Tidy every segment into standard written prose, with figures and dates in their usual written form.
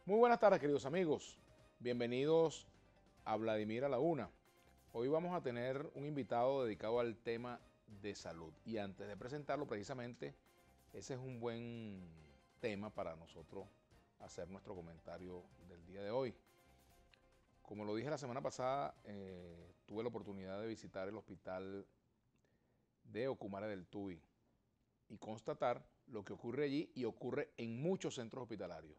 Muy buenas tardes, queridos amigos. Bienvenidos a Vladimir a la Una. Hoy vamos a tener un invitado dedicado al tema de salud. Y antes de presentarlo, precisamente, ese es un buen tema para nosotros hacer nuestro comentario del día de hoy. Como lo dije la semana pasada, tuve la oportunidad de visitar el hospital de Ocumare del Tuy y constatar lo que ocurre allí y ocurre en muchos centros hospitalarios.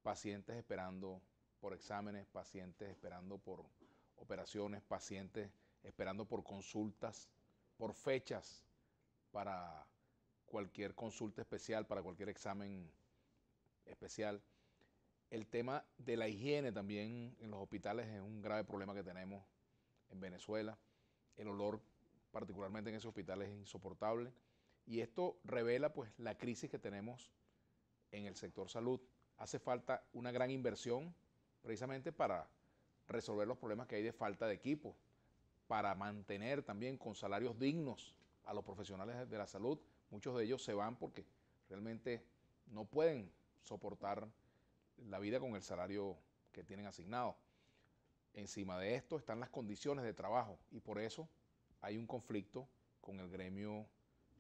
Pacientes esperando por exámenes, pacientes esperando por operaciones, pacientes esperando por consultas, por fechas para cualquier consulta especial, para cualquier examen especial. El tema de la higiene también en los hospitales es un grave problema que tenemos en Venezuela. El olor, particularmente en esos hospitales, es insoportable. Y esto revela pues la crisis que tenemos en el sector salud. Hace falta una gran inversión precisamente para resolver los problemas que hay de falta de equipo, para mantener también con salarios dignos a los profesionales de la salud. Muchos de ellos se van porque realmente no pueden soportar la vida con el salario que tienen asignado. Encima de esto están las condiciones de trabajo y por eso hay un conflicto con el gremio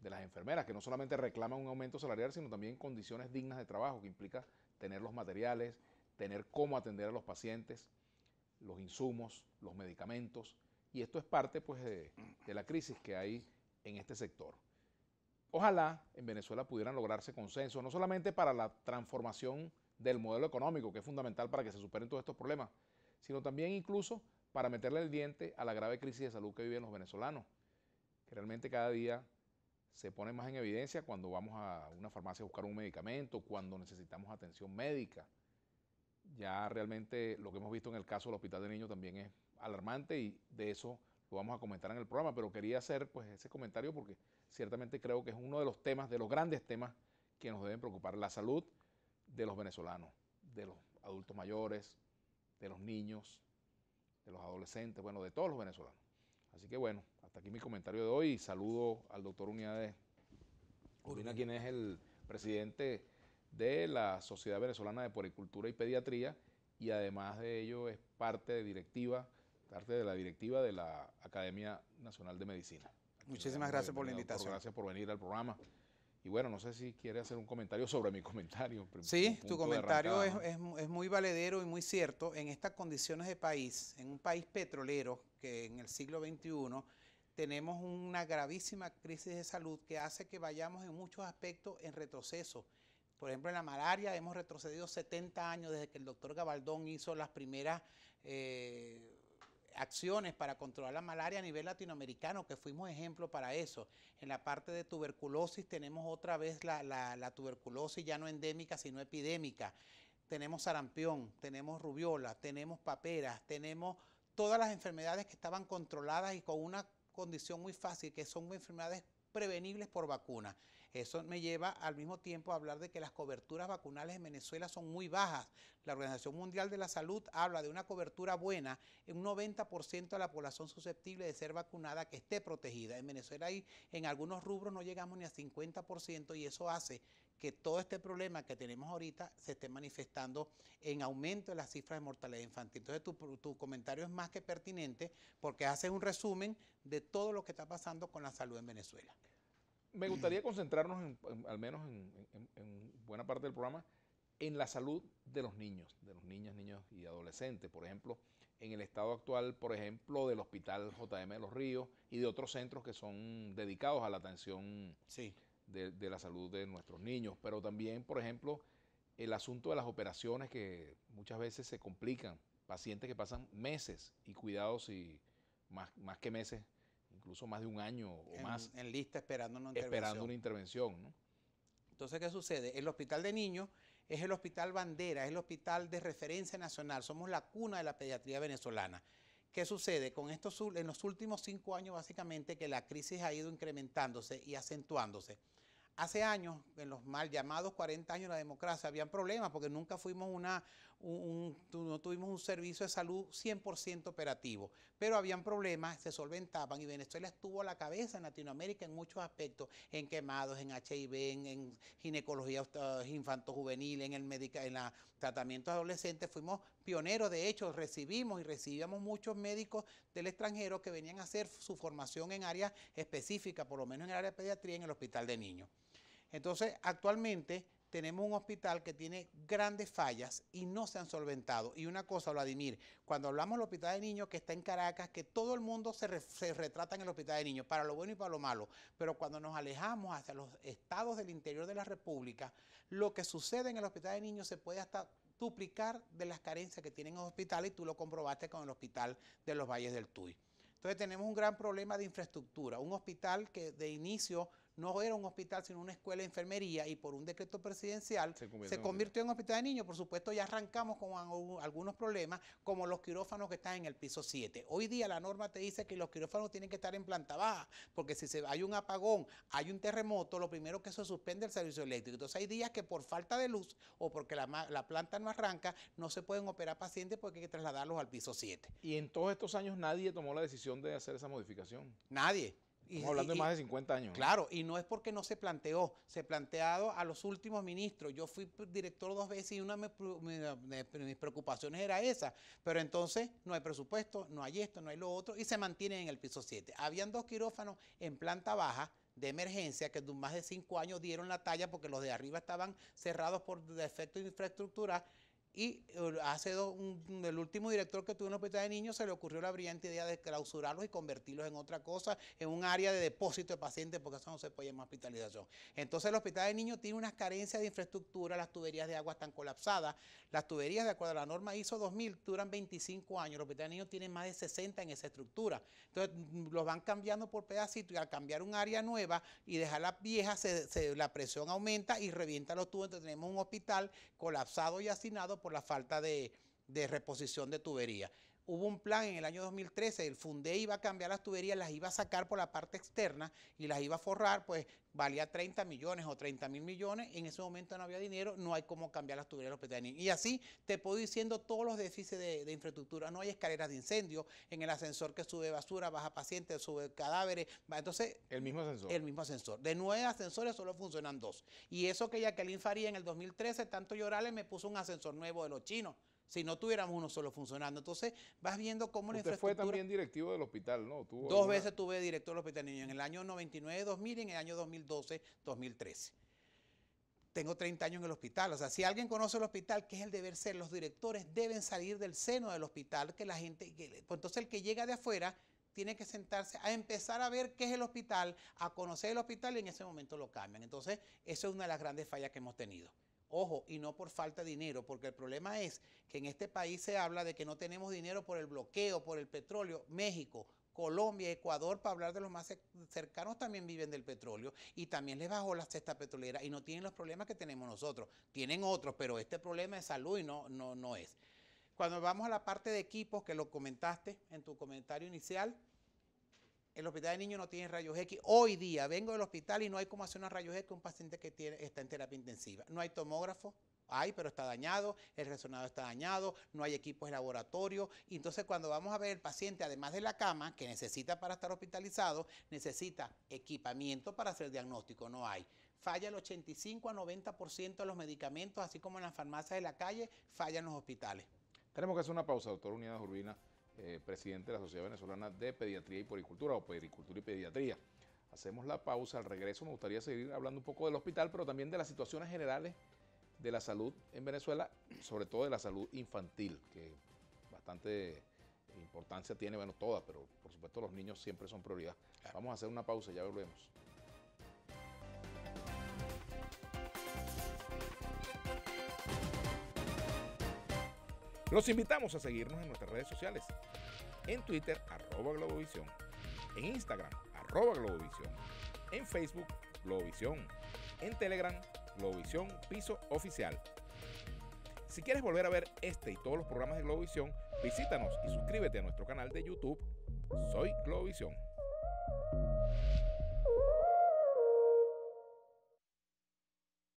de las enfermeras, que no solamente reclaman un aumento salarial, sino también condiciones dignas de trabajo, que implica tener los materiales, tener cómo atender a los pacientes, los insumos, los medicamentos, y esto es parte pues de la crisis que hay en este sector. Ojalá en Venezuela pudieran lograrse consensos, no solamente para la transformación del modelo económico, que es fundamental para que se superen todos estos problemas, sino también incluso para meterle el diente a la grave crisis de salud que viven los venezolanos, que realmente cada día se pone más en evidencia cuando vamos a una farmacia a buscar un medicamento, cuando necesitamos atención médica. Ya realmente lo que hemos visto en el caso del Hospital de Niños también es alarmante y de eso lo vamos a comentar en el programa, pero quería hacer pues ese comentario porque ciertamente creo que es uno de los temas, de los grandes temas que nos deben preocupar, la salud de los venezolanos, de los adultos mayores, de los niños, de los adolescentes, bueno, de todos los venezolanos. Así que bueno, hasta aquí mi comentario de hoy y saludo al doctor Unidades Urbina, quien es el presidente de la Sociedad Venezolana de Puericultura y Pediatría y además de ello es parte de la directiva de la Academia Nacional de Medicina. Muchísimas gracias por la invitación. Gracias por venir al programa. Y bueno, no sé si quiere hacer un comentario sobre mi comentario. Sí, tu comentario arrancada, ¿no? es muy valedero y muy cierto. En estas condiciones de país, en un país petrolero que en el siglo XXI tenemos una gravísima crisis de salud que hace que vayamos en muchos aspectos en retroceso. Por ejemplo, en la malaria hemos retrocedido 70 años desde que el doctor Gabaldón hizo las primeras acciones para controlar la malaria a nivel latinoamericano, que fuimos ejemplo para eso. En la parte de tuberculosis tenemos otra vez la tuberculosis ya no endémica, sino epidémica. Tenemos sarampión, tenemos rubiola, tenemos paperas, tenemos todas las enfermedades que estaban controladas y con una condición muy fácil, que son enfermedades prevenibles por vacuna. Eso me lleva al mismo tiempo a hablar de que las coberturas vacunales en Venezuela son muy bajas. La Organización Mundial de la Salud habla de una cobertura buena en un 90% de la población susceptible de ser vacunada que esté protegida. En Venezuela en algunos rubros no llegamos ni a 50% y eso hace que todo este problema que tenemos ahorita se esté manifestando en aumento de las cifras de mortalidad infantil. Entonces tu comentario es más que pertinente porque hace un resumen de todo lo que está pasando con la salud en Venezuela. Me gustaría concentrarnos al menos en buena parte del programa en la salud de los niños, niños y adolescentes. Por ejemplo, en el estado actual, por ejemplo, del Hospital JM de los Ríos y de otros centros que son dedicados a la atención Sí. de la salud de nuestros niños. Pero también, por ejemplo, el asunto de las operaciones que muchas veces se complican. Pacientes que pasan meses y cuidados y más que meses, incluso más de un año o más. En lista esperando Una intervención, ¿no? Entonces, ¿qué sucede? El Hospital de Niños es el hospital bandera, es el hospital de referencia nacional. Somos la cuna de la pediatría venezolana. ¿Qué sucede? En los últimos 5 años, básicamente, que la crisis ha ido incrementándose y acentuándose. Hace años, en los mal llamados 40 años de la democracia, habían problemas porque nunca fuimos no tuvimos un servicio de salud 100% operativo, pero habían problemas, se solventaban, y Venezuela estuvo a la cabeza en Latinoamérica en muchos aspectos, en quemados, en HIV, en ginecología infanto-juvenil, en el tratamiento adolescente. Fuimos pioneros. De hecho, recibíamos muchos médicos del extranjero que venían a hacer su formación en áreas específicas, por lo menos en el área de pediatría, en el Hospital de Niños. Entonces, actualmente tenemos un hospital que tiene grandes fallas y no se han solventado. Y una cosa, Vladimir, cuando hablamos del Hospital de Niños que está en Caracas, que todo el mundo se retrata en el Hospital de Niños, para lo bueno y para lo malo, pero cuando nos alejamos hacia los estados del interior de la República, lo que sucede en el Hospital de Niños se puede hasta duplicar de las carencias que tienen los hospitales, y tú lo comprobaste con el Hospital de los Valles del Tuy. Entonces tenemos un gran problema de infraestructura, un hospital que de inicio no era un hospital, sino una escuela de enfermería, y por un decreto presidencial se convirtió en hospital de niños. Por supuesto, ya arrancamos con algunos problemas, como los quirófanos que están en el piso 7. Hoy día la norma te dice que los quirófanos tienen que estar en planta baja, porque si hay un apagón, hay un terremoto, lo primero que se suspende el servicio eléctrico. Entonces hay días que por falta de luz o porque la planta no arranca, no se pueden operar pacientes porque hay que trasladarlos al piso 7. Y en todos estos años nadie tomó la decisión de hacer esa modificación. Nadie. Estamos hablando de más de 50 años. Claro, y no es porque no se planteó, se planteado a los últimos ministros. Yo fui director 2 veces y una de mis preocupaciones era esa, pero entonces no hay presupuesto, no hay esto, no hay lo otro, y se mantienen en el piso 7. Habían 2 quirófanos en planta baja de emergencia que más de 5 años dieron la talla porque los de arriba estaban cerrados por defecto de infraestructura. Y el último director que tuvo en el Hospital de Niños se le ocurrió la brillante idea de clausurarlos y convertirlos en otra cosa, en un área de depósito de pacientes, porque eso no se puede llamar hospitalización. Entonces el Hospital de Niños tiene unas carencias de infraestructura, las tuberías de agua están colapsadas, las tuberías, de acuerdo a la norma ISO 2000, duran 25 años, el Hospital de Niños tiene más de 60 en esa estructura. Entonces los van cambiando por pedacitos, y al cambiar un área nueva y dejar la vieja, la presión aumenta y revienta los tubos. Entonces tenemos un hospital colapsado y hacinado por la falta de reposición de tuberías. Hubo un plan en el año 2013, el Funde iba a cambiar las tuberías, las iba a sacar por la parte externa y las iba a forrar, pues valía 30 millones o 30.000 millones, en ese momento no había dinero, no hay cómo cambiar las tuberías del Hospital de Niños. Y así te puedo ir diciendo todos los déficits de infraestructura. No hay escaleras de incendio, en el ascensor que sube basura, baja pacientes, sube cadáveres, entonces... El mismo ascensor. El mismo ascensor. De 9 ascensores solo funcionan 2. Y eso que Jacqueline Faría en el 2013, tanto llorarle, me puso un ascensor nuevo de los chinos. Si no tuviéramos uno solo funcionando. Entonces vas viendo cómo la infraestructura... Usted fue también directivo del hospital, ¿no? Dos veces tuve director del Hospital de Niños, en el año 99-2000 y en el año 2012-2013. Tengo 30 años en el hospital. O sea, si alguien conoce el hospital, ¿qué es el deber ser? Los directores deben salir del seno del hospital, que la gente... pues entonces el que llega de afuera tiene que sentarse a empezar a ver qué es el hospital, a conocer el hospital, y en ese momento lo cambian. Entonces, eso es una de las grandes fallas que hemos tenido. Ojo, y no por falta de dinero, porque el problema es que en este país se habla de que no tenemos dinero por el bloqueo, por el petróleo. México, Colombia, Ecuador, para hablar de los más cercanos, también viven del petróleo y también les bajó la cesta petrolera y no tienen los problemas que tenemos nosotros. Tienen otros, pero este problema es salud y no es. Cuando vamos a la parte de equipos, que lo comentaste en tu comentario inicial, el Hospital de Niños no tiene rayos X. Hoy día vengo del hospital y no hay cómo hacer unos rayos X a un paciente que está en terapia intensiva. No hay tomógrafo, pero está dañado, el resonador está dañado, no hay equipos de laboratorio. Y entonces cuando vamos a ver el paciente, además de la cama, que necesita para estar hospitalizado, necesita equipamiento para hacer diagnóstico, no hay. Falla el 85 a 90% de los medicamentos, así como en las farmacias de la calle, fallan los hospitales. Tenemos que hacer una pausa, doctor Unidad Urbina, presidente de la Sociedad Venezolana de Pediatría y Puericultura, o Puericultura y Pediatría. Hacemos la pausa, al regreso me gustaría seguir hablando un poco del hospital, pero también de las situaciones generales de la salud en Venezuela, sobre todo de la salud infantil, que bastante importancia tiene, bueno, toda, pero por supuesto los niños siempre son prioridad. Claro. Vamos a hacer una pausa, ya volvemos. Los invitamos a seguirnos en nuestras redes sociales. En Twitter, @Globovisión. En Instagram, @Globovisión. En Facebook, Globovisión. En Telegram, Globovisión Piso Oficial. Si quieres volver a ver este y todos los programas de Globovisión, visítanos y suscríbete a nuestro canal de YouTube. Soy Globovisión.